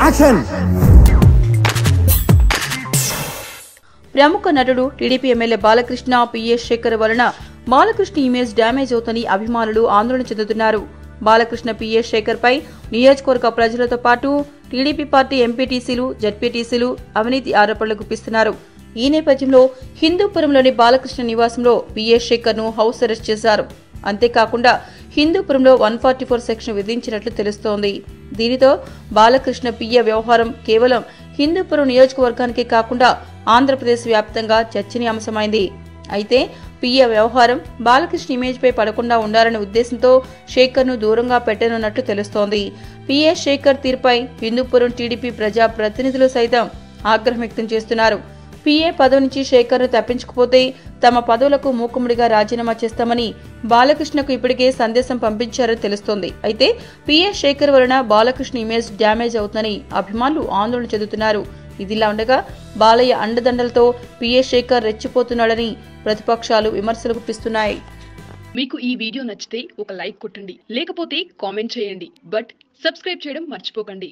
Action. ప్రముఖ నటుడు TDP MLA Balakrishna PS Shekhar వలన బాలకృష్ణ ఇమేజ్ డ్యామేజ్ అవుతుందని అభిమానులు ఆందోళన చెందుతున్నారు. బాలకృష్ణ పిఎస్ శేఖర్ పై నియోజకవర్గ ప్రజలతో పాటు టీడీపీ పార్టీ ఎంపీటీసీలు, జడ్పీటీసీలు అవినీతి ఆరోపణలు గుప్పిస్తున్నారు. ఈ నేపథ్యంలో హిందూపురంలోని బాలకృష్ణ నివాసంలో పిఎస్ శేఖర్ ను హౌస్ అరెస్ట్ చేశారు. అంతేకాకుండా హిందూపురంలో 144 సెక్షన్ విధించినట్లు తెలుస్తోంది. దీనితో బాలకృష్ణ పిఏ వ్యవహారం కేవలం హిందూపురం నియోజకవర్గానికి కాకుండా ఆంధ్రప్రదేశ్ వ్యాప్తంగా చర్చనీయాంశమైంది. అయితే పిఏ వ్యవహారం బాలకృష్ణ ఇమేజ్ పై పడకుండా ఉండాలనే ఉద్దేశంతో శేఖర్ ను దూరంగా పెట్టనున్నట్లు తెలుస్తోంది. పిఎస్ శేఖర్ తీరుపై హిందూపురం టీడీపీ ప్రజా ప్రతినిధులు సైతం ఆగ్రహం వ్యక్తం చేస్తున్నారు. పిఏ పదవి నుంచి శేఖర్ ను తప్పించకపోతే తమ పదవులకు మూకుమ్మడిగా రాజీనామా చేస్తామని బాలకృష్ణకు ఇప్పటికే సందేశం పంపించారని తెలుస్తోంది. అయితే పిఎస్ శేఖర్ వలన బాలకృష్ణ ఇమేజ్ డ్యామేజ్ అవుతుందని అభిమానులు ఆందోళన చెందుతున్నారు. ఇదిలా ఉండగా బాలయ్య అండదండలతో పిఎస్ శేఖర్ రెచ్చిపోతున్నాడని ప్రతిపక్షాలు విమర్శలు గుప్పిస్తున్నాయి. మీకు ఈ వీడియో నచ్చితే ఒక లైక్ కొట్టండి, లేకపోతే కామెంట్ చేయండి. బట్ సబ్స్క్రైబ్ చేయడం మర్చిపోకండి.